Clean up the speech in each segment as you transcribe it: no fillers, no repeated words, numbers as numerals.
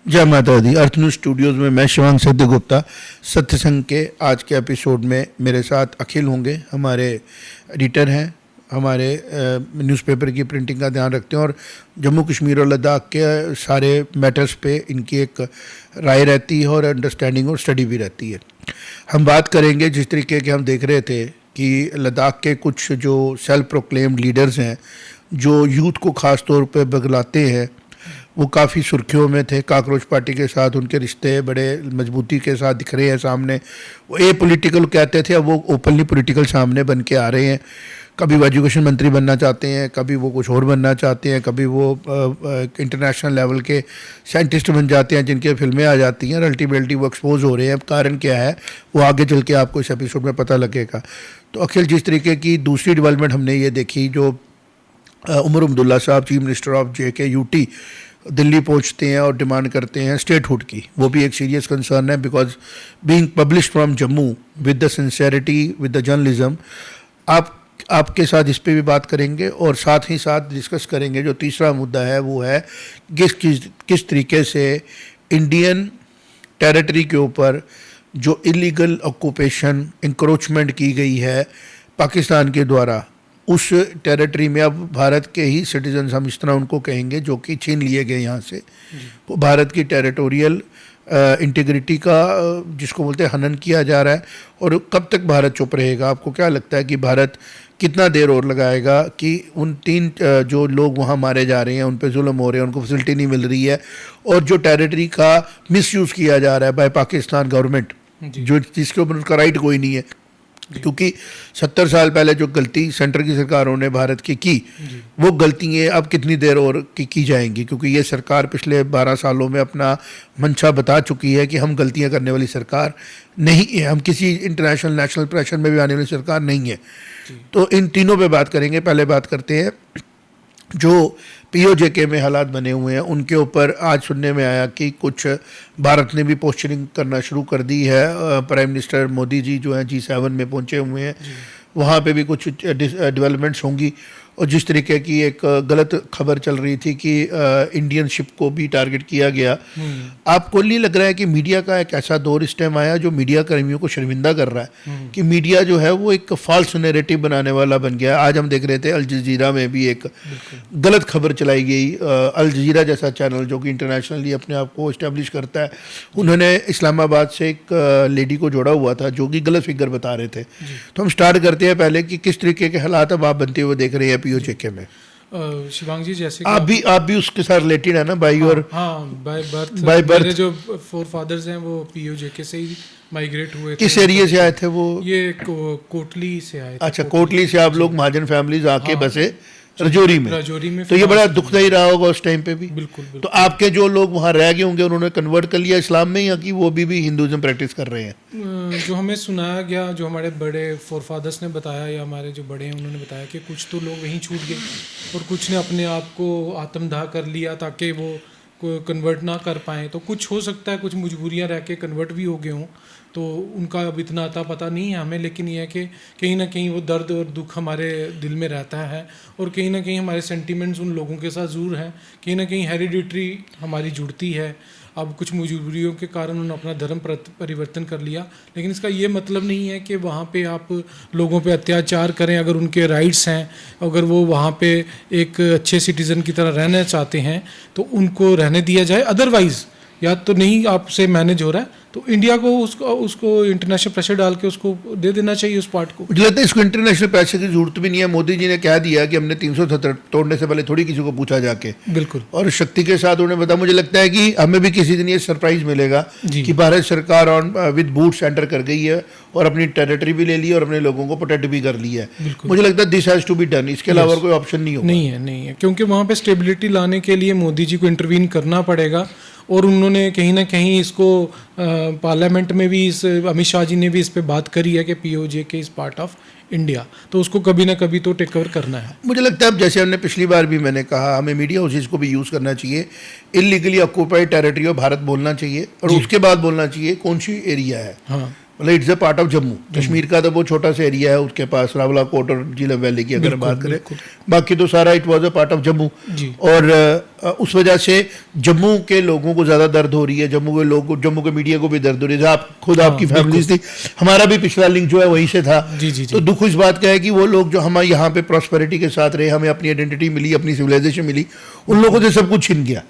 जय माता दी। अर्थ news Studios में मैं शिवांग सत्य गुप्ता। सत्य संघ के आज के एपिसोड में मेरे साथ अखिल होंगे, हमारे एडिटर हैं, हमारे न्यूज़पेपर की प्रिंटिंग का ध्यान रखते हैं और जम्मू कश्मीर और लद्दाख के सारे मैटर्स पे इनकी एक राय रहती है और अंडरस्टैंडिंग और स्टडी भी रहती है। हम बात करेंगे जिस तरीके के हम देख रहे थे कि लद्दाख के कुछ जो सेल्फ प्रोक्लेम्ड लीडर्स हैं जो यूथ को ख़ास तौर पे बगलाते हैं, वो काफ़ी सुर्खियों में थे। काकरोच पार्टी के साथ उनके रिश्ते बड़े मजबूती के साथ दिख रहे हैं सामने। वो ए पॉलिटिकल कहते थे, अब वो ओपनली पॉलिटिकल सामने बन के आ रहे हैं। कभी वो एजुकेशन मंत्री बनना चाहते हैं, कभी वो कुछ और बनना चाहते हैं, कभी वो इंटरनेशनल लेवल के साइंटिस्ट बन जाते हैं जिनकी फिल्में आ जाती हैं और अल्टीमेटली वो एक्सपोज हो रहे हैं। अब कारण क्या है वो आगे चल के आपको इस एपिसोड में पता लगेगा। तो अखिल, जिस तरीके की दूसरी डेवलपमेंट हमने ये देखी, जो उमर अब्दुल्ला साहब chief minister of JK-UT Delhi पहुंचते हैं और डिमांड करते हैं स्टेटहुड की, वो भी एक सीरियस कंसर्न है because being published from Jammu with the sincerity with the journalism. आपके साथ इस पे भी बात करेंगे और साथ ही साथ डिस्कस करेंगे जो तीसरा मुद्दा है वो है किस तरीके से इंडियन टेरिटरी के ऊपर जो इलीगल ऑक्यूपेशन इंक्रोचमेंट की गई है पाकिस्तान के द्वारा, उस टेरिटरी में अब भारत के ही सिटीजन्स, हम इस तरह उनको कहेंगे, जो कि छीन लिए गए यहाँ से, वो भारत की टेरिटोरियल इंटीग्रिटी का जिसको बोलते हैं हनन किया जा रहा है। और कब तक भारत चुप रहेगा? आपको क्या लगता है कि भारत कितना देर और लगाएगा कि उन 3 जो लोग वहाँ मारे जा रहे हैं, उन पे जुल्म हो रहे हैं, उनको फैसिलिटी नहीं मिल रही है और जो टेरिटरी का मिसयूज़ किया जा रहा है बाय पाकिस्तान गवर्नमेंट, जो जिसके ऊपर उसका राइट कोई नहीं है, क्योंकि 70 साल पहले जो गलती सेंटर की सरकारों ने भारत की वो गलतियाँ अब कितनी देर और की जाएंगी? क्योंकि ये सरकार पिछले 12 सालों में अपना मंशा बता चुकी है कि हम गलतियाँ करने वाली सरकार नहीं है, हम किसी इंटरनेशनल नेशनल प्रेशर में भी आने वाली सरकार नहीं है। तो इन तीनों पे बात करेंगे। पहले बात करते हैं जो POJK में हालात बने हुए हैं उनके ऊपर। आज सुनने में आया कि कुछ भारत ने भी पोस्चरिंग करना शुरू कर दी है। प्राइम मिनिस्टर मोदी जी जो हैं G7 में पहुंचे हुए हैं, वहाँ पे भी कुछ डेवलपमेंट्स होंगी। और जिस तरीके की एक गलत खबर चल रही थी कि इंडियन शिप को भी टारगेट किया गया, आपको नहीं लग रहा है कि मीडिया का एक ऐसा दौर इस टाइम आया जो मीडिया कर्मियों को शर्मिंदा कर रहा है कि मीडिया जो है वो एक फॉल्स नैरेटिव बनाने वाला बन गया? आज हम देख रहे थे अल जजीरा में भी एक गलत खबर चलाई गई। अल जजीरा जैसा चैनल जो कि इंटरनेशनली अपने आप को इस्टेब्लिश करता है, उन्होंने इस्लामाबाद से एक लेडी को जोड़ा हुआ था जो कि गलत फिगर बता रहे थे। तो हम स्टार्ट करते हैं पहले कि किस तरीके के हालात अब आप बनते हुए देख रहे हैं POJK में। शिवांग जी, जैसे आप भी उसके साथ रिलेटेड है ना बाई और बाय बर्थ मेरे जो फोर फादर्स हैं वो POJK से ही माइग्रेट हुए थे। किस एरिया से आए थे वो? ये कोटली से आए थे। अच्छा, कोटली से आप लोग महाजन फैमिलीज आके बसे रजौरी में। तो ये बड़ा दुखदायी रहा होगा उस टाइम पे भी। बिल्कुल। तो आपके जो लोग वहाँ रह गए होंगे उन्होंने कन्वर्ट कर लिया इस्लाम में, या कि वो भी हिंदुइज्म प्रैक्टिस कर रहे हैं? जो हमें सुनाया गया, जो हमारे बड़े फोर फादर्स ने बताया या हमारे जो बड़े हैं उन्होंने बताया कि कुछ तो लोग वहीं छूट गए और कुछ ने अपने आप को आत्मदाह कर लिया ताकि वो कन्वर्ट ना कर पाएँ। तो कुछ हो सकता है कुछ मजबूरियाँ रह के कन्वर्ट भी हो गए हों, तो उनका अब इतना अता पता नहीं है हमें। लेकिन यह है कि कहीं ना कहीं वो दर्द और दुख हमारे दिल में रहता है और कहीं ना कहीं हमारे सेंटिमेंट्स उन लोगों के साथ ज़रूर हैं। कहीं ना कहीं हेरिडिटरी हमारी जुड़ती है। अब कुछ मजबूरियों के कारण उन्होंने अपना धर्म परिवर्तन कर लिया, लेकिन इसका ये मतलब नहीं है कि वहाँ पे आप लोगों पे अत्याचार करें। अगर उनके राइट्स हैं, अगर वो वहाँ पे एक अच्छे सिटीज़न की तरह रहना चाहते हैं तो उनको रहने दिया जाए। अदरवाइज़ या तो नहीं आपसे मैनेज हो रहा है तो इंडिया को उसको इंटरनेशनल प्रेशर डाल के उसको दे देना चाहिए उस पार्ट को। मुझे लगता है इसको इंटरनेशनल प्रेशर की जरूरत भी नहीं है। मोदी जी ने कह दिया कि हमने 370 तोड़ने से पहले थोड़ी किसी को पूछा जाके। बिल्कुल। और शक्ति के साथ उन्होंने बताया। मुझे लगता है कि हमें भी किसी दिन ये सरप्राइज मिलेगा कि भारत सरकार ऑन विद बूट्स एंटर कर गई है और अपनी टेरिटरी भी ले ली और अपने लोगों को प्रोटेक्ट भी कर लिया है। मुझे लगता है this has to be done, इसके अलावा कोई ऑप्शन नहीं होगा। नहीं है, क्योंकि वहाँ पे स्टेबिलिटी लाने के लिए मोदी जी को इंटरवीन करना पड़ेगा। और उन्होंने कहीं ना कहीं इसको पार्लियामेंट में भी अमित शाह जी ने भी इस पे बात करी है कि POJK is part of India, तो उसको कभी ना कभी तो टेक ओवर करना है। मुझे लगता है अब जैसे हमने पिछली बार भी मैंने कहा, हमें मीडिया हाउसेज को भी यूज़ करना चाहिए। Illegally occupied territory of Bharat बोलना चाहिए और उसके बाद बोलना चाहिए कौन सी एरिया है। हाँ, मतलब it's a part of Jammu. Kashmir का तो वो छोटा सा एरिया है उसके पास, रावलाकोट और झीलम वैली की अगर बात करें, बाकी तो सारा it was a part of Jammu. और उस वजह से जम्मू के लोगों को ज़्यादा दर्द हो रही है, जम्मू के लोगों, जम्मू के मीडिया को भी दर्द हो रही है। आप खुद आपकी फैमिलीज थी, हमारा भी पिछला लिंक जो है वहीं से था। तो दुख इस बात का है कि वो लोग जो हमारे यहाँ पे प्रॉस्पेरिटी के साथ रहे, हमें अपनी आइडेंटिटी मिली, अपनी सिविलाइजेशन मिली, उन लोगों से सब कुछ छीन गया।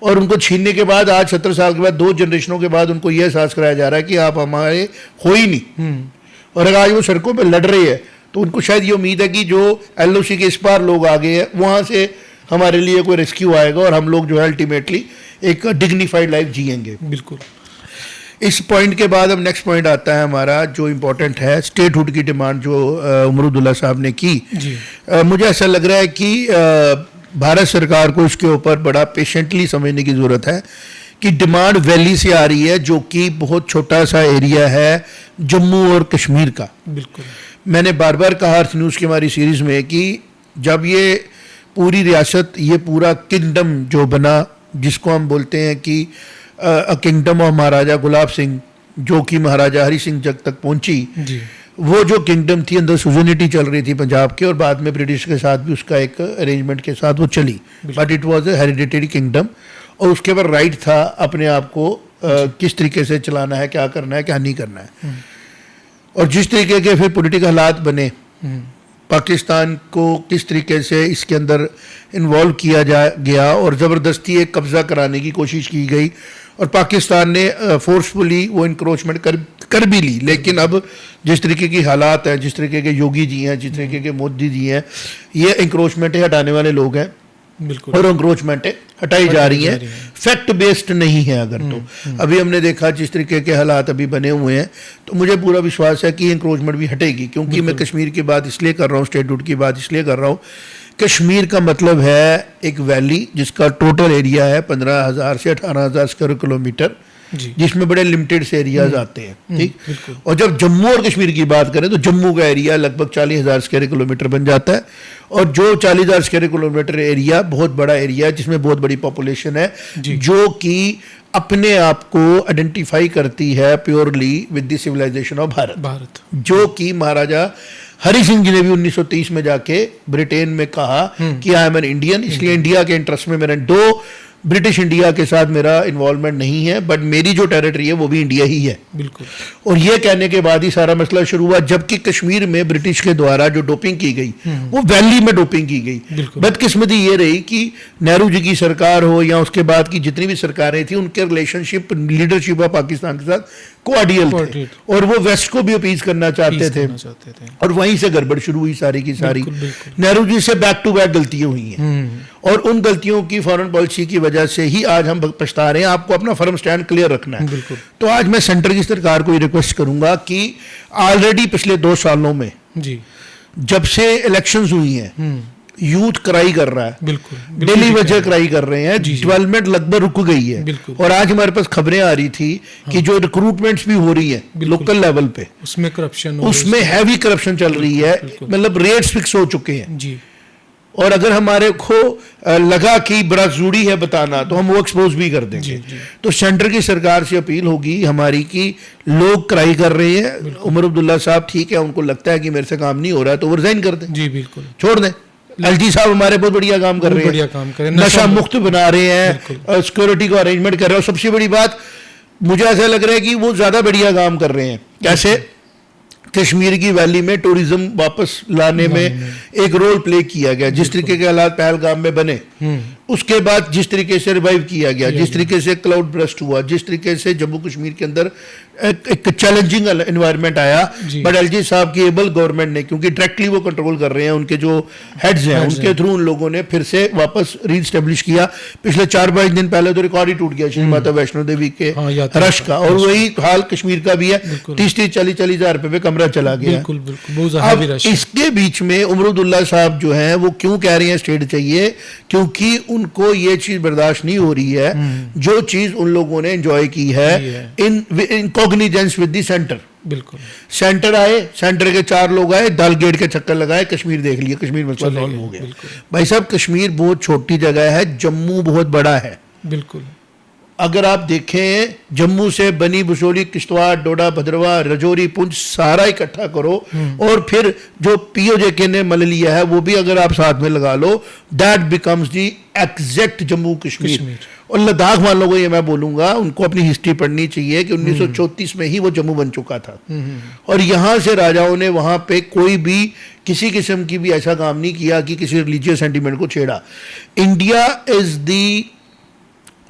और उनको छीनने के बाद आज 70 साल के बाद, 2 जनरेशनों के बाद उनको यह एहसास कराया जा रहा है कि आप हमारे हो ही नहीं। और अगर आज वो सड़कों पर लड़ रहे हैं तो उनको शायद ये उम्मीद है कि जो LOC के इस पार लोग आ गए हैं वहाँ से हमारे लिए कोई रेस्क्यू आएगा और हम लोग जो है अल्टीमेटली एक डिग्निफाइड लाइफ जिएंगे। बिल्कुल। इस पॉइंट के बाद अब नेक्स्ट पॉइंट आता है हमारा जो इम्पोर्टेंट है, स्टेटहुड की डिमांड जो उमर अब्दुल्ला साहब ने की। मुझे ऐसा लग रहा है कि भारत सरकार को इसके ऊपर बड़ा पेशेंटली समझने की ज़रूरत है कि डिमांड वैली से आ रही है, जो कि बहुत छोटा सा एरिया है जम्मू और कश्मीर का। बिल्कुल। मैंने बार बार कहा अर्थ न्यूज़ की हमारी सीरीज़ में कि जब ये पूरी रियासत, ये पूरा किंगडम जो बना, जिसको हम बोलते हैं कि किंगडम ऑफ महाराजा गुलाब सिंह, जो कि महाराजा हरि सिंह जग तक पहुंची, वो जो किंगडम थी, अंदर सुजनिटी चल रही थी पंजाब के, और बाद में ब्रिटिश के साथ भी उसका एक अरेंजमेंट के साथ वो चली, but it was a hereditary kingdom. और उसके बाद राइट था अपने आप को किस तरीके से चलाना है, क्या करना है, क्या नहीं करना है। और जिस तरीके के फिर पॉलिटिकल हालात बने, पाकिस्तान को किस तरीके से इसके अंदर इन्वॉल्व किया गया और ज़बरदस्ती एक कब्ज़ा कराने की कोशिश की गई, और पाकिस्तान ने फोर्सफुली वो इंक्रोचमेंट कर भी ली। लेकिन अब जिस तरीके की हालात हैं, जिस तरीके के योगी जी हैं, जिस तरीके के मोदी जी हैं, ये इंक्रोचमेंटें हटाने वाले लोग हैं। बिल्कुल। और इंक्रोचमेंटें हटाई जा रही हैं, फैक्ट बेस्ड नहीं है। अगर तो अभी हमने देखा जिस तरीके के हालात अभी बने हुए हैं, तो मुझे पूरा विश्वास है कि इंक्रोचमेंट भी हटेगी। क्योंकि मैं कश्मीर की बात इसलिए कर रहा हूँ, स्टेटहुड की बात इसलिए कर रहा हूँ, कश्मीर का मतलब है एक वैली जिसका टोटल एरिया है 15,000 से 18,000 स्क्वायर किलोमीटर, जिसमें बड़े लिमिटेड से एरियाज आते हैं। ठीक। और जब जम्मू और कश्मीर की बात करें तो जम्मू का एरिया लगभग 40,000 स्क्वायर किलोमीटर बन जाता है, और जो 40,000 स्क्वायर किलोमीटर एरिया बहुत बड़ा एरिया है, जिसमें बहुत बड़ी पॉपुलेशन है, जो कि अपने आप को आइडेंटिफाई करती है purely with the civilisation of Bharat, जो कि महाराजा हरि सिंह जी ने भी 1930 में जाके ब्रिटेन में कहा कि आई एम एन इंडियन। इसलिए इंडिया के इंटरेस्ट में, मेरे दो ब्रिटिश इंडिया के साथ मेरा इन्वॉल्वमेंट नहीं है, बट मेरी जो टेरिटरी है वो भी इंडिया ही है। बिल्कुल। और ये कहने के बाद ही सारा मसला शुरू हुआ, जबकि कश्मीर में ब्रिटिश के द्वारा जो डोपिंग की गई वो वैली में डोपिंग की गई। बदकिस्मती ये रही कि नेहरू जी की सरकार हो या उसके बाद की जितनी भी सरकारें थी, उनके रिलेशनशिप लीडरशिप ऑफ पाकिस्तान के साथ कोऑर्डियल थे, और वो वेस्ट को भी अपीज करना चाहते थे, और वहीं से गड़बड़ शुरू हुई सारी की सारी। नेहरू जी से बैक टू बैक गलतियां हुई हैं, और उन गलतियों की फॉरेन पॉलिसी की वजह से ही आज हम पछता रहे हैं। आपको अपना फर्म स्टैंड क्लियर रखना है। तो आज मैं सेंटर की सरकार को ये रिक्वेस्ट करूंगा कि ऑलरेडी पिछले 2 सालों में जब से इलेक्शंस हुई हैं, यूथ क्राई कर रहा है। बिल्कुल। डेली वजह क्राई कर रहे हैं, डेवलपमेंट लगभग रुक गई है। और आज हमारे पास खबरें आ रही थी कि जो रिक्रूटमेंट्स भी हो रही है लोकल लेवल पे, उसमें करप्शन, उसमें हैवी करप्शन चल रही है, मतलब रेट्स फिक्स हो चुके हैं। और अगर हमारे को लगा कि बड़ा जरूरी है बताना, तो हम वो एक्सपोज भी कर देंगे। तो सेंटर की सरकार से अपील होगी हमारी कि लोग क्राई कर रहे हैं, उमर अब्दुल्ला साहब ठीक है, उनको लगता है कि मेरे से काम नहीं हो रहा है तो वो रिजाइन कर दें। जी बिल्कुल, छोड़ दें। LG साहब हमारे बहुत बढ़िया काम कर रहे हैं, नशा मुक्त बना रहे हैं, सिक्योरिटी को अरेंजमेंट कर रहे हैं, और सबसे बड़ी बात मुझे ऐसा लग रहा है कि वो ज्यादा बढ़िया काम कर रहे हैं। कैसे? कश्मीर की वैली में टूरिज्म वापस लाने में एक रोल प्ले किया गया। जिस तरीके के हालात पहलगाम में बने, उसके बाद जिस तरीके से रिवाइव किया गया, जिस तरीके से क्लाउड ब्रस्ट हुआ, जिस तरीके से जम्मू कश्मीर के अंदर एक चैलेंजिंग एनवायरनमेंट आया, बट LG साहब की एबल गवर्नमेंट ने, क्योंकि डायरेक्टली वो कंट्रोल कर रहे हैं, उनके जो हेड्स हैं उनके थ्रू उन लोगों ने फिर से वापस रीस्टेब्लिश किया। पिछले 4-5 दिन पहले तो रिकॉर्ड ही टूट गया श्री माता वैष्णो देवी के रश का, और वही हाल कश्मीर का भी है। 30-40 हजार रुपए पे कमरा चला गया। अब इसके बीच में उमर अब्दुल्ला साहब जो है वो क्यों कह रहे हैं स्टेट चाहिए, क्योंकि उनको ये चीज बर्दाश्त नहीं हो रही है जो चीज उन लोगों ने एंजॉय की है इन कॉग्निजेंस विद द सेंटर। बिल्कुल। सेंटर आए, सेंटर के 4 लोग आए, दल गेट के चक्कर लगाए, कश्मीर देख लिया, कश्मीर मसला सॉल्व हो गया। भाई साहब, कश्मीर बहुत छोटी जगह है, जम्मू बहुत बड़ा है। बिल्कुल। अगर आप देखें जम्मू से बनी बसोली किश्तवाड़ डोडा भद्रवाह राजौरी पुंछ सारा इकट्ठा करो और फिर जो पीओजेके ने मल लिया है वो भी अगर आप साथ में लगा लो, that becomes the exact Jammu Kashmir. और लद्दाख वालों को ये मैं बोलूंगा उनको अपनी हिस्ट्री पढ़नी चाहिए कि 1934 में ही वो जम्मू बन चुका था और यहाँ से राजाओं ने वहाँ पे कोई भी किसी किस्म की भी ऐसा काम नहीं किया कि किसी रिलीजियस सेंटिमेंट को छेड़ा। India is the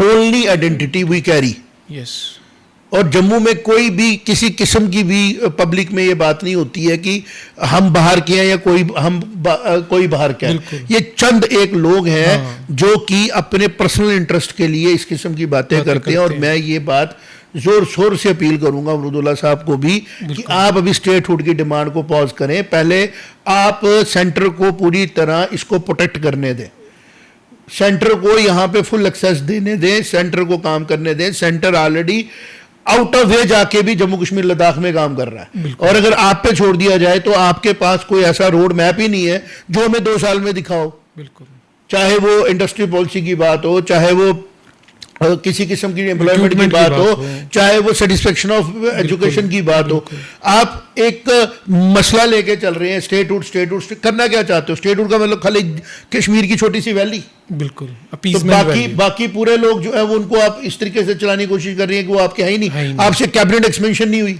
only identity we carry. Yes. और जम्मू में कोई भी किसी किस्म की भी पब्लिक में ये बात नहीं होती है कि हम बाहर के हैं या कोई बाहर का है। ये चंद एक लोग हैं जो कि अपने पर्सनल इंटरेस्ट के लिए इस किस्म की बातें करते हैं। और मैं ये बात जोर शोर से अपील करूंगा अमरुदुल्ला साहब को भी कि आप अभी स्टेटहुड की डिमांड को पॉज करें, पहले आप सेंटर को पूरी तरह इसको प्रोटेक्ट करने दें, सेंटर को यहाँ पे फुल एक्सेस देने दें, सेंटर को काम करने दें। सेंटर ऑलरेडी आउट ऑफ वे जाके भी जम्मू कश्मीर लद्दाख में काम कर रहा है और अगर आप पे छोड़ दिया जाए तो आपके पास कोई ऐसा रोड मैप ही नहीं है जो हमें 2 साल में दिखाओ। बिल्कुल। चाहे वो इंडस्ट्री पॉलिसी की बात हो, चाहे वो किसी किस्म की एम्प्लॉयमेंट की बात हो, चाहे वो सेटिस्फेक्शन ऑफ एजुकेशन की बात हो। आप एक मसला लेके चल रहे हैं स्टेटहुड करना क्या चाहते हो? स्टेटहुड का मतलब खाली कश्मीर की छोटी सी वैली। बिल्कुल। तो बाकी पूरे लोग जो है वो उनको आप इस तरीके से चलाने की कोशिश कर रही है कि वो आपके है ही नहीं। आपसे कैबिनेट एक्सपेंशन नहीं हुई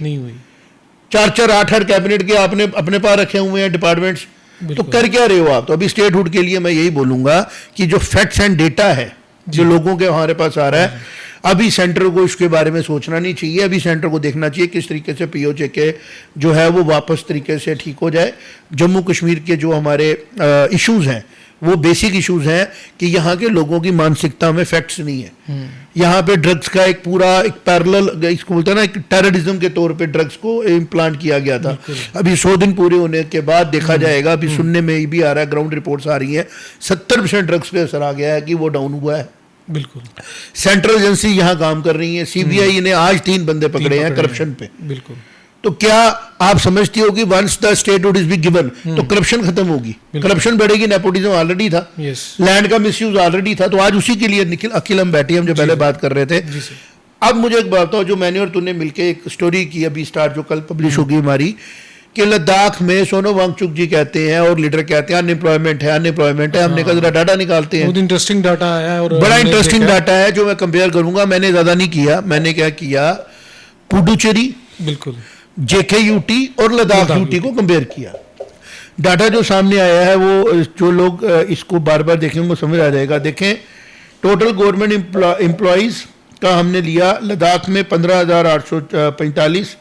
4-4 8-8 कैबिनेट के आपने अपने पास रखे हुए हैं डिपार्टमेंट्स। तो कर क्या रहे हो आप? तो अभी स्टेटहुड के लिए मैं यही बोलूंगा कि जो फैक्ट्स एंड डेटा है जो लोगों के हमारे पास आ रहा है, अभी सेंटर को इसके बारे में सोचना नहीं चाहिए। अभी सेंटर को देखना चाहिए किस तरीके से पीओजेके जो है वो वापस तरीके से ठीक हो जाए। जम्मू कश्मीर के जो हमारे इश्यूज हैं वो बेसिक इश्यूज हैं कि यहाँ के लोगों की मानसिकता में फैक्ट्स नहीं है। यहाँ पे ड्रग्स का एक पूरा एक पैरेलल इसको बोलते हैं ना, एक टेररिज्म के तौर पे ड्रग्स को इम्प्लांट किया गया था। अभी 100 दिन पूरे होने के बाद देखा जाएगा। अभी सुनने में भी आ रहा है, ग्राउंड रिपोर्ट्स आ रही हैं 70% ड्रग्स पे असर आ गया है कि वो डाउन हुआ है। बिल्कुल। सेंट्रल एजेंसी यहाँ काम कर रही है, सीबीआई ने आज 3 बंदे पकड़े हैं करप्शन पे। बिल्कुल। तो क्या आप समझती हो कि once the statehood is be given तो करप्शन खत्म होगी? करप्शन बढ़ेगी, नेपोटिज्म ऑलरेडी था, लैंड का मिसयूज ऑलरेडी था। तो आज उसी के लिए निखिल अखिल हम बैठे, हम जो पहले बात कर रहे थे। अब मुझे एक बात बताओ, जो मैंने और तूने मिलके एक स्टोरी की अभी स्टार्ट जो कल पब्लिश होगी हमारी, कि लद्दाख में सोनम वांगचुक जी कहते हैं और लीडर कहते हैं अनएम्प्लॉयमेंट है। हमने कहा जरा डाटा निकालते हैं। बहुत इंटरेस्टिंग डाटा है और बड़ा इंटरेस्टिंग डाटा है जो मैं कंपेयर करूंगा। मैंने ज्यादा नहीं किया, मैंने क्या किया, पुडुचेरी, बिल्कुल, जेकेयूटी और लद्दाख यूटी को कंपेयर किया। डाटा जो सामने आया है वो जो लोग इसको बार बार देखेंगे उनको समझ आ जाएगा। देखें, टोटल गवर्नमेंट एम्प्लॉयज का हमने लिया लद्दाख में 15,845,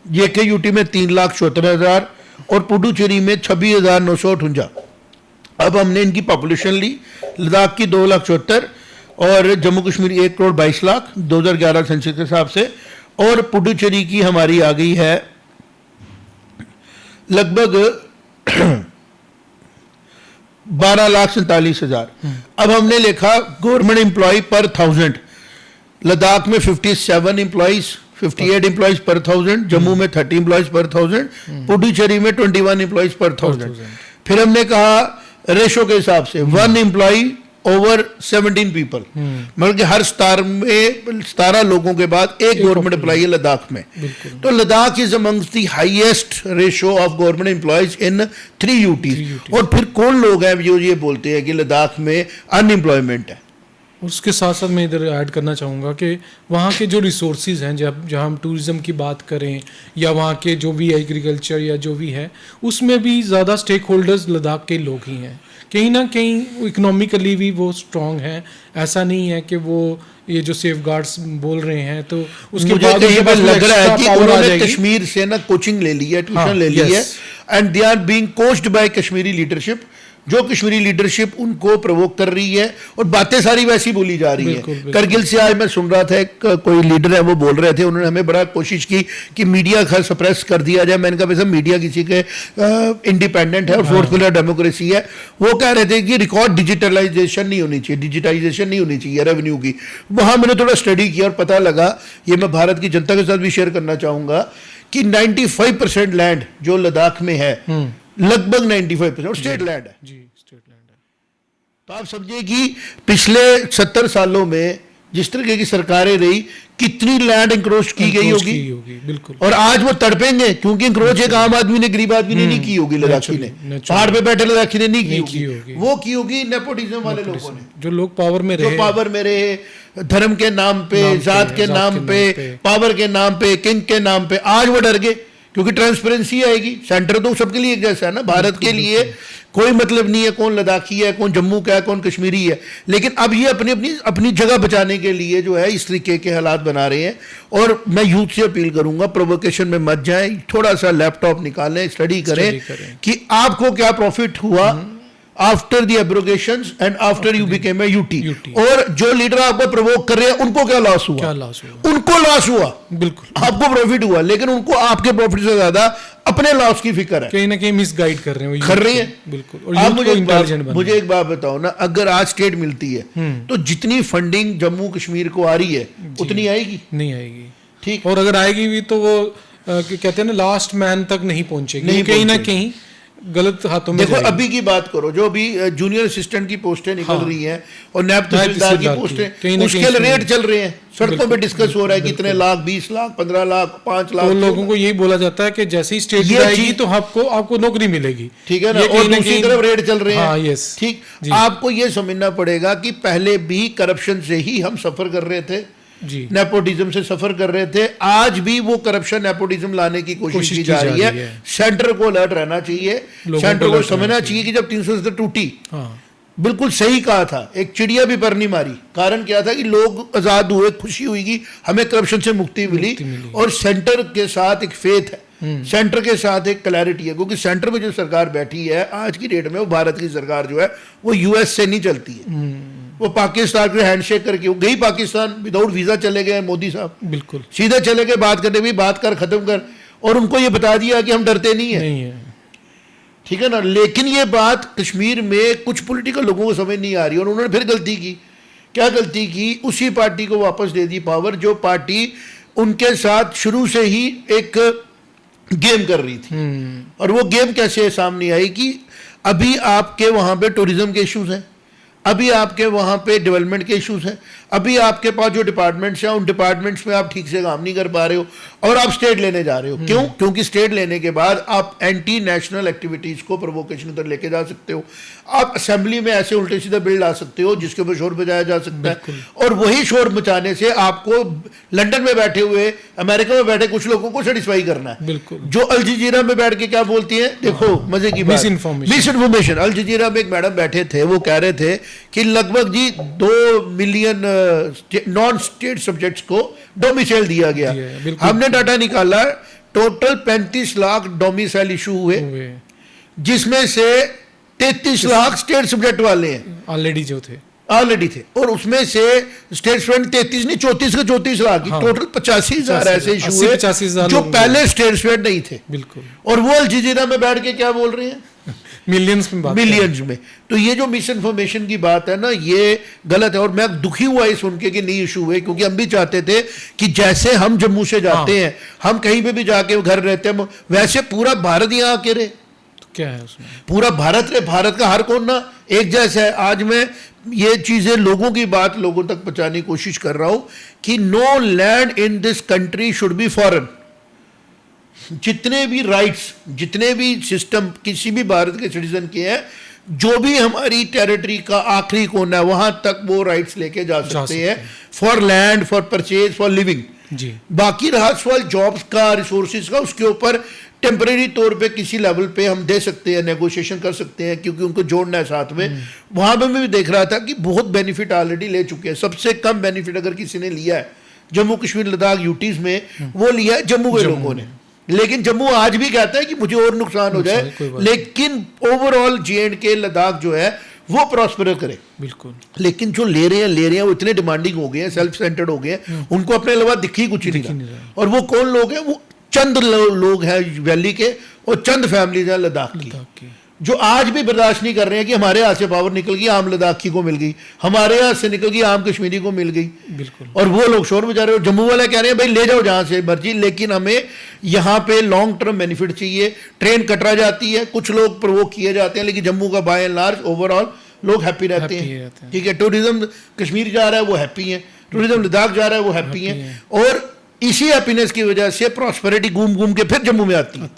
जेकेयूटी में 3,74,000 और पुडुचेरी में 26,958। अब हमने इनकी पॉपुलेशन ली, लद्दाख की 2,74,000 और जम्मू कश्मीर 1,22,00,000 2011 सेंसस के हिसाब से, और पुडुचेरी की हमारी आ गई है लगभग 12,47,000। अब हमने लिखा गवर्नमेंट एम्प्लॉय पर 1000, लद्दाख में 57 एम्प्लॉयज, 58 एम्प्लॉयज पर 1000, जम्मू में 30 एम्प्लॉयज पर 1000, पुडुचेरी में 21 एम्प्लॉयज पर 1000। फिर हमने कहा रेशो के हिसाब से 1 एम्प्लॉय ओवर 17 पीपल, मतलब कि हर 17 लोगों के बाद एक गवर्नमेंट एम्प्लॉय है लद्दाख में। तो Ladakh is amongst the highest ratio of government employees in 3 UTs. और फिर कौन लोग हैं जो ये बोलते हैं कि लद्दाख में अनएम्प्लॉयमेंट है? उसके साथ साथ मैं इधर ऐड करना चाहूँगा कि वहाँ के जो रिसोर्सेज हैं, जहाँ हम टूरिज़्म की बात करें या वहाँ के जो भी एग्रीकल्चर या जो भी है, उसमें भी ज़्यादा स्टेक होल्डर्स लद्दाख के लोग ही हैं। कहीं ना कहीं इकोनॉमिकली भी वो स्ट्रॉन्ग हैं। ऐसा नहीं है कि वो ये जो सेफ गार्ड्स बोल रहे हैं तो उसके बाद लग रहा है कि उन्होंने कश्मीर से ना कोचिंग ले ली है, ट्यूशन ले ली है, and they are being coached by Kashmiri leadership. जो कश्मीरी लीडरशिप उनको प्रवोक कर रही है और बातें सारी वैसी बोली जा रही है। करगिल से आज मैं सुन रहा था कोई लीडर है वो बोल रहे थे, उन्होंने हमें बड़ा कोशिश की कि मीडिया खैर सप्रेस कर दिया जाए। मैंने कहा भाई साहब मीडिया किसी के इंडिपेंडेंट है और फोर्थ पिलर डेमोक्रेसी है। वो कह रहे थे कि रिकॉर्ड डिजिटलाइजेशन नहीं होनी चाहिए, डिजिटाइजेशन नहीं होनी चाहिए रेवेन्यू की। वहाँ मैंने थोड़ा स्टडी किया और पता लगा, ये मैं भारत की जनता के साथ भी शेयर करना चाहूँगा कि 95% लैंड जो लद्दाख में है, लगभग 95% और स्टेट लैंड है। जी, स्टेट लैंड है। तो आप समझिए कि पिछले 70 सालों में जिस तरह की सरकारें रही, कितनी लैंड इंक्रोच की गई होगी, बिल्कुल। और आज वो तड़पेंगे क्योंकि इंक्रोच एक आम आदमी ने, गरीब आदमी ने नहीं की होगी, लद्दाखी ने, पहाड़ पे बैठे लद्दाखी ने नहीं की होगी, वो की होगी नेपोटिज्म वाले लोगों ने, जो लोग पावर में रहे, पावर में रहे, धर्म के नाम पे, जात के नाम पे, पावर के नाम पे, किंग के नाम पे। आज वो डर गए क्योंकि ट्रांसपेरेंसी आएगी। सेंटर तो सबके लिए एक जैसा है ना, भारत के लिए कोई मतलब नहीं है कौन लद्दाखी है, कौन जम्मू का है, कौन कश्मीरी है, लेकिन अब ये अपनी अपनी अपनी जगह बचाने के लिए जो है इस तरीके के हालात बना रहे हैं। और मैं यूथ से अपील करूंगा, प्रोवोकेशन में मत जाएं, थोड़ा सा लैपटॉप निकालें, स्टडी करें कि आपको क्या प्रॉफिट हुआ after the abrogations and after you became a UT, और जो लीडर आपको प्रोवोक कर रहे हैं उनको क्या लॉस हुआ, उनको लॉस हुआ, बिल्कुल आपको प्रॉफिट हुआ, लेकिन उनको आपके प्रॉफिट से ज्यादा अपने लॉस की फिक्र है, कहीं ना कहीं मिसगाइड कर रहे हैं, कर रही है, बिल्कुल। और आप मुझे एक बात बताओ ना, अगर आज स्टेट मिलती है तो जितनी फंडिंग जम्मू कश्मीर को आ रही है उतनी आएगी नहीं? आएगी, ठीक। और अगर आएगी भी तो वो कहते हैं ना लास्ट मैन तक नहीं पहुंचेगी, कहीं ना कहीं गलत हाथों में। देखो अभी की बात करो, जो अभी जूनियर असिस्टेंट की पोस्टें निकल रही हैं और नायब तहसीलदार की पोस्टें, उसके रेट चल रहे हैं, सड़कों पे डिस्कस हो रहा है कितने लाख, 20 लाख, 15 लाख, 5 लाख। तो लोगों को यही बोला जाता है कि जैसे ही स्टेट आएगी तो आपको नौकरी मिलेगी, ठीक है ना, और दूसरी तरफ रेट चल रहे हैं, ठीक। आपको ये समझना पड़ेगा कि पहले भी करप्शन से ही हम सफर कर रहे थे, नेपोटिज्म से सफर कर रहे थे, आज भी वो करप्शन नेपोटिज्म लाने की कोशिश की जा रही है। सेंटर को अलर्ट रहना चाहिए, सेंटर को समझना चाहिए कि जब 370 टूटी, बिल्कुल सही कहा था, एक चिड़िया भी पर नहीं मारी। कारण क्या था कि लोग आजाद हुए, खुशी हुई कि हमें करप्शन से मुक्ति मिली, और सेंटर के साथ एक फेथ है, सेंटर के साथ एक क्लैरिटी है, क्योंकि सेंटर में जो सरकार बैठी है आज की डेट में, वो भारत की सरकार जो है वो यूएस से नहीं चलती है, वो पाकिस्तान के हैंडशेक करके वो गई, पाकिस्तान विदाउट वीजा चले गए मोदी साहब, बिल्कुल सीधे चले गए, बात करने भी बात कर, खत्म कर, और उनको ये बता दिया कि हम डरते नहीं है, ठीक है ना। लेकिन ये बात कश्मीर में कुछ पॉलिटिकल लोगों को समझ नहीं आ रही, और उन्होंने फिर गलती की। क्या गलती की? उसी पार्टी को वापस दे दी पावर जो पार्टी उनके साथ शुरू से ही एक गेम कर रही थी। और वो गेम कैसे सामने आई कि अभी आपके वहां पे टूरिज्म के इश्यूज हैं, अभी आपके वहाँ पे डेवलपमेंट के इश्यूज हैं, अभी आपके पास जो डिपार्टमेंट्स हैं उन डिपार्टमेंट्स में आप ठीक से काम नहीं कर पा रहे हो, और आप स्टेट लेने जा रहे हो। क्यों? क्योंकि स्टेट लेने के बाद आप एंटी नेशनल एक्टिविटीज़ को प्रोवोकेशन तक लेके जा सकते हो, आप असेंबली में ऐसे उल्टे सीधे बिल ला सकते हो जिसके ऊपर शोर बजाया जा सकता है, और वही शोर मचाने से आपको लंदन में बैठे हुए, अमेरिका में बैठे कुछ लोगों को सेटिस्फाई करना है, जो अल जजीरा में बैठ के क्या बोलती है, देखो मजे की बात, मिसइंफॉर्मेशन। अल जजीरा में एक मैडम बैठे थे, वो कह रहे थे कि लगभग जी 2 मिलियन नॉन स्टेट सब्जेक्ट्स को डोमिसाइल दिया गया। हमने डाटा निकाला, टोटल 35 लाख डोमिसाइल इशू हुए, जिसमें से 33 लाख स्टेट सब्जेक्ट वाले हैं, ऑलरेडी थे, और उसमें से स्टेट स्टूडेंट 33 नहीं 34 के 34 लाख, टोटल 85,000 ऐसे इशू हुए जो पहले स्टेट स्टूडेंट नहीं थे, बिल्कुल। और वो अल जजीरा में बैठ के क्या बोल रहे हैं, मिलियंस में। तो ये जो मिस इन्फॉर्मेशन की बात है ना, ये गलत है, और मैं दुखी हुआ ये सुन के कि नहीं इशू हुए, क्योंकि हम भी चाहते थे कि जैसे हम जम्मू से जाते हैं, हम कहीं पे भी जाके घर रहते हैं, वैसे पूरा भारत यहाँ आके रहे, तो क्या है उसमें, पूरा भारत रहे, भारत का हर कोना एक जैसा है। आज मैं ये चीजें लोगों की बात लोगों तक पहुंचाने की कोशिश कर रहा हूं कि no land in this country should be foreign. जितने भी राइट्स, जितने भी सिस्टम किसी भी भारत के सिटीजन के हैं, जो भी हमारी टेरिटरी का आखिरी कोना है वहां तक वो राइट्स लेके जा सकते हैं, for land, for purchase, for living जी। बाकी रहा सवाल जॉब्स का, रिसोर्सेज का, उसके ऊपर टेम्परेरी तौर पे किसी लेवल पे हम दे सकते हैं, नेगोशिएशन कर सकते हैं, क्योंकि उनको जोड़ना है साथ में। वहां पे मैं भी देख रहा था कि बहुत बेनिफिट ऑलरेडी ले चुके हैं। सबसे कम बेनिफिट अगर किसी ने लिया है जम्मू कश्मीर लद्दाख यूटीज में, वो लिया है जम्मू के लोगों ने। लेकिन जम्मू आज भी कहता है कि मुझे और नुकसान हो जाए, लेकिन ओवरऑल J&K लद्दाख जो है वो प्रॉस्पर करे, बिल्कुल। लेकिन जो ले रहे हैं वो इतने डिमांडिंग हो गए हैं, सेल्फ सेंटर्ड हो गए हैं, उनको अपने अलावा दिखी कुछ नहीं रहा। और वो कौन लोग हैं? वो चंद लोग हैं वैली के, और चंद फैमिलीज हैं लद्दाख की, जो आज भी बर्दाश्त नहीं कर रहे हैं कि हमारे हाथ से पावर निकल गई, आम लद्दाखी को मिल गई, हमारे हाथ से निकल गई, आम कश्मीरी को मिल गई, बिल्कुल। और वो लोग शोर मचा रहे हो। जम्मू वाले कह रहे हैं भाई ले जाओ जहां से मर्जी, लेकिन हमें यहाँ पे लॉन्ग टर्म बेनिफिट चाहिए। ट्रेन कटरा जाती है, कुछ लोग प्रोवोक किए जाते हैं, लेकिन जम्मू का बाय एंड लार्ज ओवरऑल लोग हैप्पी रहते हैं, ठीक है। टूरिज्म कश्मीर जा रहा है, वो हैप्पी है। टूरिज्म लद्दाख जा रहा है वो हैप्पी हैं, और इसी हैप्पीनेस की वजह से प्रॉस्पेरिटी घूम घूम के फिर जम्मू में आती है।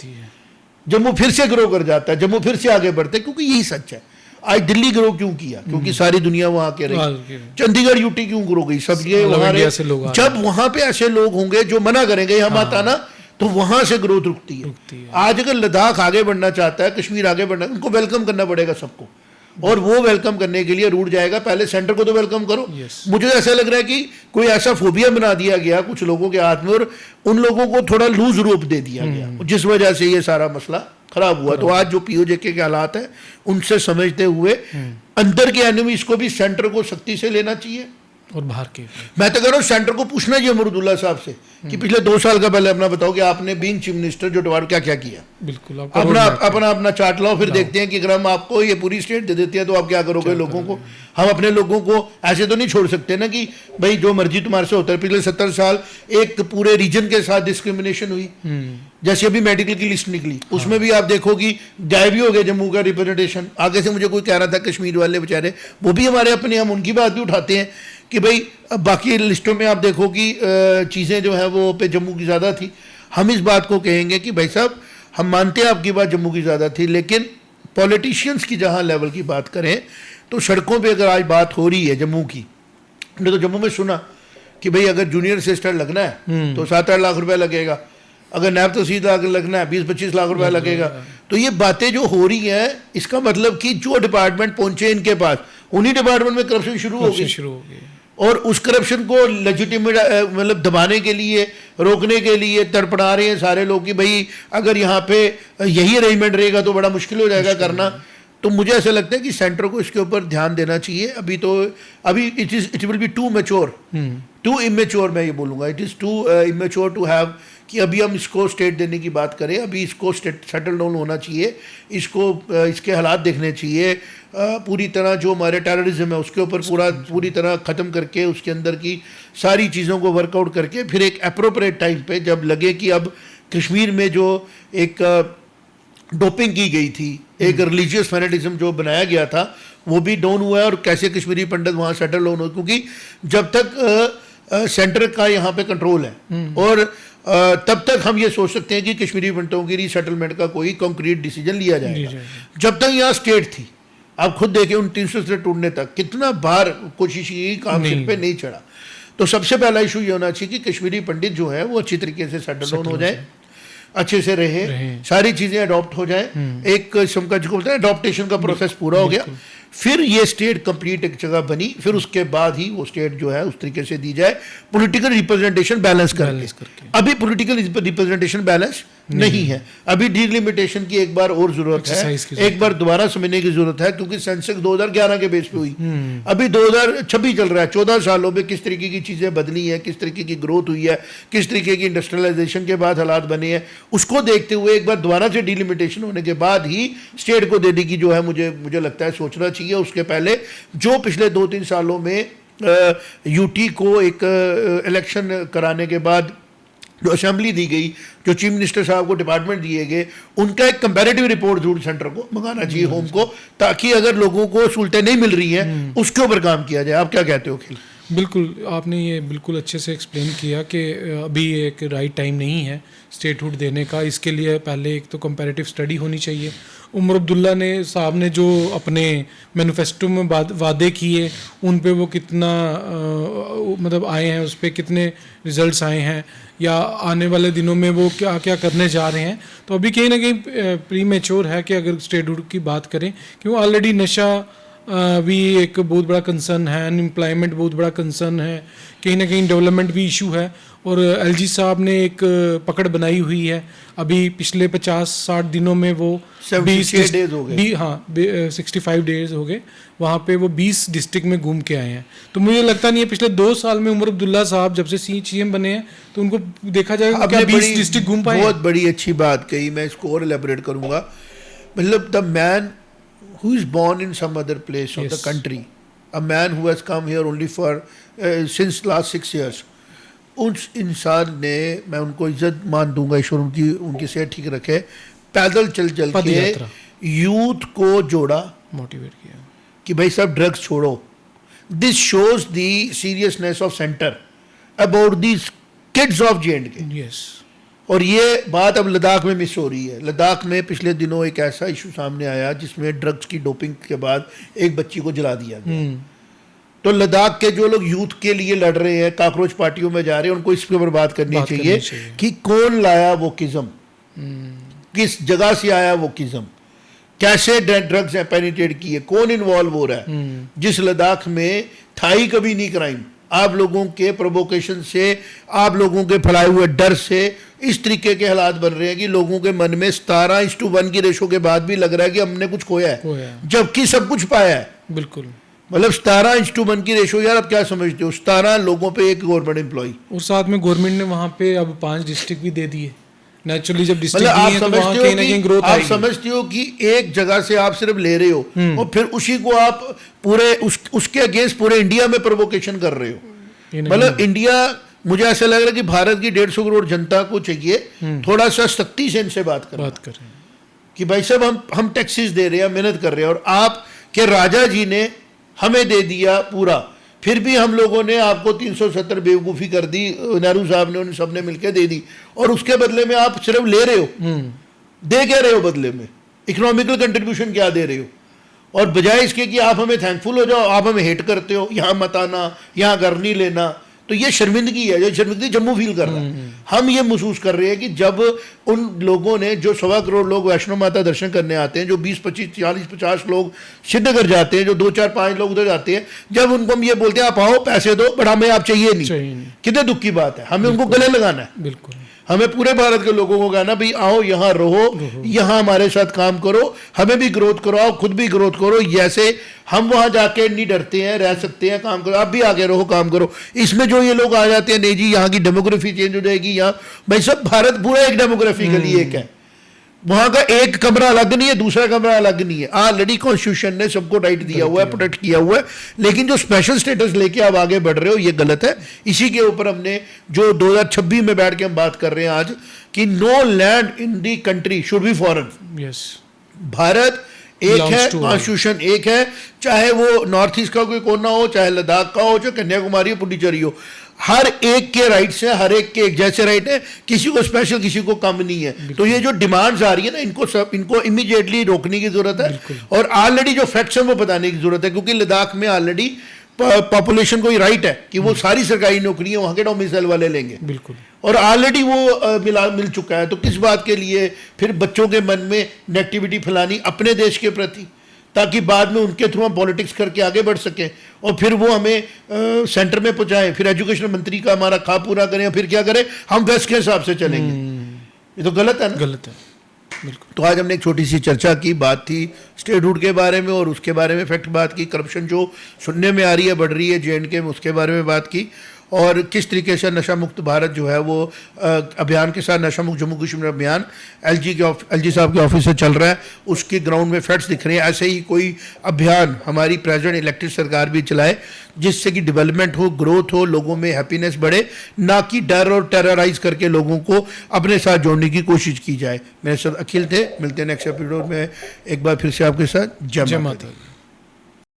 जम्मू फिर से ग्रो कर जाता है, जम्मू फिर से आगे बढ़ते हैं, क्योंकि यही सच है। आज दिल्ली ग्रो क्यों किया? क्योंकि सारी दुनिया वहां के रही। चंडीगढ़ यूटी क्यों ग्रो गई? सब ये वहां, जब वहां पे ऐसे लोग होंगे जो मना करेंगे हम आता ना, तो वहां से ग्रोथ रुकती है। आज अगर लद्दाख आगे बढ़ना चाहता है, कश्मीर आगे बढ़ना, उनको वेलकम करना पड़ेगा सबको, और वो वेलकम करने के लिए रूट जाएगा, पहले सेंटर को तो वेलकम करो। मुझे ऐसा लग रहा है कि कोई ऐसा फोबिया बना दिया गया कुछ लोगों के हाथ में, और उन लोगों को थोड़ा लूज रूप दे दिया गया, जिस वजह से ये सारा मसला खराब हुआ। तो आज जो पीओजे के हालात है उनसे समझते हुए अंदर के एनिमीज को भी सेंटर को सख्ती से लेना चाहिए, और बाहर के मैं तो कह रहा हूँ सेंटर को पूछना चाहिए अमरुदुल्ला साहब से कि पिछले 2 साल का पहले अपना बताओ कि आपने बीइंग चीफ मिनिस्टर जो डिपार्टमेंट क्या क्या किया। बिल्कुल अपना चार्ट लाओ, फिर देखते हैं कि अगर हम आपको ये पूरी स्टेट दे देते हैं तो आप क्या करोगे लोगों को। हम अपने लोगों को ऐसे तो नहीं छोड़ सकते ना कि भाई जो मर्जी तुम्हारे से होता है। पिछले 70 साल एक पूरे रीजन के साथ डिस्क्रिमिनेशन हुई, जैसे अभी मेडिकल की लिस्ट निकली, उसमें भी आप देखो कि गायब ही हो गए जम्मू का रिप्रेजेंटेशन। आगे से मुझे कोई कह रहा था कश्मीर वाले बेचारे, वो भी हमारे अपने, हम उनकी बात भी उठाते हैं कि भाई बाकी लिस्टों में आप देखो कि चीज़ें जो है वो पे जम्मू की ज़्यादा थी। हम इस बात को कहेंगे कि भाई साहब हम मानते हैं आपकी बात जम्मू की ज़्यादा थी, लेकिन पॉलिटिशियंस की जहाँ लेवल की बात करें तो सड़कों पे अगर आज बात हो रही है जम्मू की, हमने तो जम्मू में सुना कि भाई अगर जूनियर असिस्टेंट लगना है तो 7-8 लाख रुपए लगेगा, अगर नायब तहसीलदार लगना है 20-25 लाख रुपए लगेगा। तो ये बातें जो हो रही हैं, इसका मतलब कि जो डिपार्टमेंट पहुंचे इनके पास, उन्हीं डिपार्टमेंट में करप्शन शुरू हो गई, और उस करप्शन को लेजिटिमेट मतलब दबाने के लिए, रोकने के लिए तड़पड़ा रहे हैं सारे लोग कि भाई अगर यहाँ पे यही अरेंजमेंट रहेगा तो बड़ा मुश्किल हो जाएगा करना। तो मुझे ऐसा लगता है कि सेंटर को इसके ऊपर ध्यान देना चाहिए। अभी it will be too mature, too immature, मैं ये बोलूँगा it is too immature to have कि अभी हम इसको स्टेट देने की बात करें। अभी इसको सेटल डाउन होना चाहिए, इसको इसके हालात देखने चाहिए, पूरी तरह जो हमारे टेररिज्म है उसके ऊपर पूरी तरह ख़त्म करके उसके अंदर की सारी चीज़ों को वर्कआउट करके फिर एक अप्रोप्रिएट टाइम पे जब लगे कि अब कश्मीर में जो एक डोपिंग की गई थी, एक रिलीजियस फैनेटिज्म जो बनाया गया था, वो भी डाउन हुआ है, और कैसे कश्मीरी पंडित वहाँ सेटल डाउन हो, क्योंकि जब तक सेंटर का यहाँ पे कंट्रोल है और तब तक हम ये सोच सकते हैं कि कश्मीरी पंडितों की रीसेटलमेंट का कोई कॉन्क्रीट डिसीजन लिया जाएगा। जब तक यहाँ स्टेट थी, आप खुद देखें 2900 से टूटने तक कितना बार कोशिश की, काम सिर पे नहीं चढ़ा। तो सबसे पहला इशू ये होना चाहिए कि कश्मीरी पंडित जो है वो अच्छी तरीके से सेटल डाउन हो जाए, अच्छे से रहे, सारी चीज़ें अडॉप्ट हो जाए, एक किस्म का जो बोलते हैं अडॉप्टेशन का प्रोसेस पूरा हो गया, फिर ये स्टेट कंप्लीट एक जगह बनी, फिर उसके बाद ही वो स्टेट जो है उस तरीके से दी जाए, पॉलिटिकल रिप्रेजेंटेशन बैलेंस करके। अभी पॉलिटिकल रिप्रेजेंटेशन बैलेंस नहीं है, अभी डिलिमिटेशन की एक बार और जरूरत है, एक बार दोबारा समझने की जरूरत है, क्योंकि सेंसेक्स 2011 के बेस पे हुई, अभी 2026 चल रहा है। 14 सालों में किस तरीके की चीज़ें बदली हैं, किस तरीके की ग्रोथ हुई है, किस तरीके की इंडस्ट्रियलाइजेशन के बाद हालात बने हैं, उसको देखते हुए एक बार दोबारा से डिलिमिटेशन होने के बाद ही स्टेट को देने की जो है मुझे लगता है सोचना चाहिए। उसके पहले जो पिछले 2-3 सालों में यूटी को एक इलेक्शन कराने के बाद जो असेंबली दी गई, जो चीफ मिनिस्टर साहब को डिपार्टमेंट दिए गए, उनका एक कंपैरेटिव रिपोर्ट जरूर सेंटर को मंगाना चाहिए होम को, ताकि अगर लोगों को सहूलतें नहीं मिल रही हैं उसके ऊपर काम किया जाए। आप क्या कहते हो अखिल? बिल्कुल, आपने ये बिल्कुल अच्छे से एक्सप्लेन किया कि अभी एक राइट टाइम नहीं है स्टेटहुड देने का। इसके लिए पहले एक तो कंपैरेटिव स्टडी होनी चाहिए। उमर अब्दुल्ला ने साहब ने जो अपने मैनिफेस्टो में वादे किए, उन पे वो कितना मतलब आए हैं, उस पर कितने रिजल्ट्स आए हैं, या आने वाले दिनों में वो क्या क्या करने जा रहे हैं। तो अभी कहीं ना कहीं प्री मैच्योर है कि अगर स्टेटहुड की बात करें, क्यों ऑलरेडी नशा भी एक बहुत बड़ा कंसर्न है, अनएम्प्लॉयमेंट बहुत बड़ा कंसर्न है, कहीं ना कहीं डेवलपमेंट भी इशू है। और एलजी साहब ने एक पकड़ बनाई हुई है, अभी पिछले 50-60 दिनों में वो 65 डेज हो गए, हाँ 65 डेज हो गए, वहाँ पे वो 20 डिस्ट्रिक्ट में घूम के आए हैं। तो मुझे लगता नहीं है पिछले 2 साल में उमर अब्दुल्ला साहब जब से सीएम बने हैं तो उनको देखा जाएगा क्या 20 डिस्ट्रिक्ट घूम पाए। बहुत बड़ी अच्छी बात कही, मैं इसको और एलेबोरेट करूँगा। मतलब the man who is born in some other place of the country, a man who has come here only for since last 6 years, उस इंसान ने, मैं उनको इज्जत मान दूंगा, ईश्वर उनकी सेहत ठीक रखे, पैदल चल के यूथ को जोड़ा, मोटिवेट किया कि भाई सब ड्रग्स छोड़ो। This shows the seriousness of centre about these kids of J&K। Yes. और ये बात अब लद्दाख में मिस हो रही है। लद्दाख में पिछले दिनों एक ऐसा इशू सामने आया जिसमें ड्रग्स की डोपिंग के बाद एक बच्ची को जला दिया गया। तो लद्दाख के जो लोग यूथ के लिए लड़ रहे हैं, काकरोच पार्टियों में जा रहे हैं, उनको इस पर बात करनी चाहिए कि कौन लाया वो किज्म, किस जगह से आया वो किज्म, कैसे ड्रग्स पेनिट्रेट किए, कौन इन्वॉल्व हो रहा है। जिस लद्दाख में था ही कभी नहीं क्राइम, आप लोगों के प्रोवोकेशन से, आप लोगों के फैलाए हुए डर से इस तरीके के हालात बन रहे हैं कि लोगों के मन में 17:1 की रेशो के बाद भी लग रहा है कि हमने कुछ खोया है, जबकि सब कुछ पाया है। बिल्कुल। मतलब 17:1 की रेशो, यार आप क्या समझते हो, 17 लोगों पे एक गवर्नमेंट एम्प्लॉय। और साथ में गवर्नमेंट ने वहाँ पे अब 5 डिस्ट्रिक्ट भी दे दिए। नेचुरली जब डिस्ट्रिक्ट मतलब दिए तो वहाँ कहीं ना कहीं ग्रोथ आप समझते हो कि एक जगह से आप सिर्फ ले रहे हो और फिर उसी को आप पूरे उसके अगेंस्ट पूरे इंडिया में प्रोवोकेशन कर रहे हो। मतलब इंडिया, मुझे ऐसा लग रहा है कि भारत की 150 करोड़ जनता को चाहिए थोड़ा सा सख्ती से इनसे बात करें कि भाई साहब हम टैक्सेस दे रहे हैं, मेहनत कर रहे हैं, और आप के राजा जी ने हमें दे दिया पूरा, फिर भी हम लोगों ने आपको 370 बेवकूफ़ी कर दी, नेहरू साहब ने, उन्हें सबने मिलकर दे दी, और उसके बदले में आप सिर्फ ले रहे हो। दे क्या रहे हो बदले में? इकोनॉमिकल कंट्रीब्यूशन क्या दे रहे हो? और बजाय इसके कि आप हमें थैंकफुल हो जाओ, आप हमें हेट करते हो, यहाँ मत आना, यहाँ घर नहीं लेना। तो ये शर्मिंदगी है, जो शर्मिंदगी जम्मू फील कर रहा है। हम ये महसूस कर रहे हैं कि जब उन लोगों ने, जो 1.25 करोड़ लोग वैष्णो माता दर्शन करने आते हैं, जो 20, 25, 40, 50 लोग सिद्धगढ़ जाते हैं, जो 2, 4, 5 लोग उधर जाते हैं, जब उनको हम ये बोलते हैं आप आओ पैसे दो, बट हमें आप चाहिए नहीं, कितने दुख की बात है। हमें उनको गले लगाना है। बिल्कुल, हमें पूरे भारत के लोगों को कहना भाई आओ यहाँ रहो, यहाँ हमारे साथ काम करो, हमें भी ग्रोथ कराओ, खुद भी ग्रोथ करो। जैसे हम वहाँ जाके नहीं डरते हैं, रह सकते हैं, काम करो, आप भी आगे रहो, काम करो। इसमें जो ये लोग आ जाते हैं, नहीं जी यहाँ की डेमोग्राफी चेंज हो जाएगी, यहाँ भाई सब भारत पूरा एक डेमोग्राफिकली एक है, वहां का एक कमरा अलग नहीं है, दूसरा कमरा अलग नहीं है। ऑलरेडी कॉन्स्टिट्यूशन ने सबको राइट दिया हुआ है, प्रोटेक्ट किया हुआ है, लेकिन जो स्पेशल स्टेटस लेके आप आगे बढ़ रहे हो ये गलत है। इसी के ऊपर हमने जो 2026 में बैठ के हम बात कर रहे हैं आज कि no land in the country should be foreign. Yes, Bharat एक है, कॉन्स्टिट्यूशन एक है, चाहे वो नॉर्थ ईस्ट का कोई कोना हो, चाहे लद्दाख का हो, चाहे कन्याकुमारी हो, पुडुचेरी हो, हर एक के राइट्स है, हर एक के एक जैसे राइट है, किसी को स्पेशल किसी को कम नहीं है। तो ये जो डिमांड्स आ रही है ना, इनको इमीडिएटली रोकने की जरूरत है, और ऑलरेडी जो फैक्ट्स हैं वो बताने की जरूरत है, क्योंकि लद्दाख में ऑलरेडी पॉपुलेशन को राइट है कि वो सारी सरकारी नौकरियां वहां के डोमिसाइल वाले लेंगे। बिल्कुल, और ऑलरेडी वो मिल चुका है। तो किस बात के लिए फिर बच्चों के मन में नेगेटिविटी फैलानी अपने देश के प्रति, ताकि बाद में उनके थ्रू हम पॉलिटिक्स करके आगे बढ़ सकें, और फिर वो हमें सेंटर में पहुंचाएं, फिर एजुकेशन मंत्री का हमारा ख्वाब पूरा करें, फिर क्या करें, हम वेस्ट के हिसाब से चलेंगे। ये तो गलत है ना? गलत है, बिल्कुल। तो आज हमने एक छोटी सी चर्चा की, बात थी स्टेटहुड के बारे में, और उसके बारे में फैक्ट बात की, करप्शन जो सुनने में आ रही है, बढ़ रही है J&K में, उसके बारे में बात की, और किस तरीके से नशा मुक्त भारत जो है वो अभियान के साथ नशा मुक्त जम्मू कश्मीर अभियान LG साहब के ऑफिस से चल रहा है, उसकी ग्राउंड में फैक्ट्स दिख रहे हैं। ऐसे ही कोई अभियान हमारी प्रेजेंट इलेक्टेड सरकार भी चलाए, जिससे कि डेवलपमेंट हो, ग्रोथ हो, लोगों में हैप्पीनेस बढ़े, ना कि डर और टेरराइज करके लोगों को अपने साथ जोड़ने की कोशिश की जाए। मेरे साथ अखिल थे, मिलते हैं नेक्स्ट एपिसोड में एक बार फिर से आपके साथ। जय माता दी।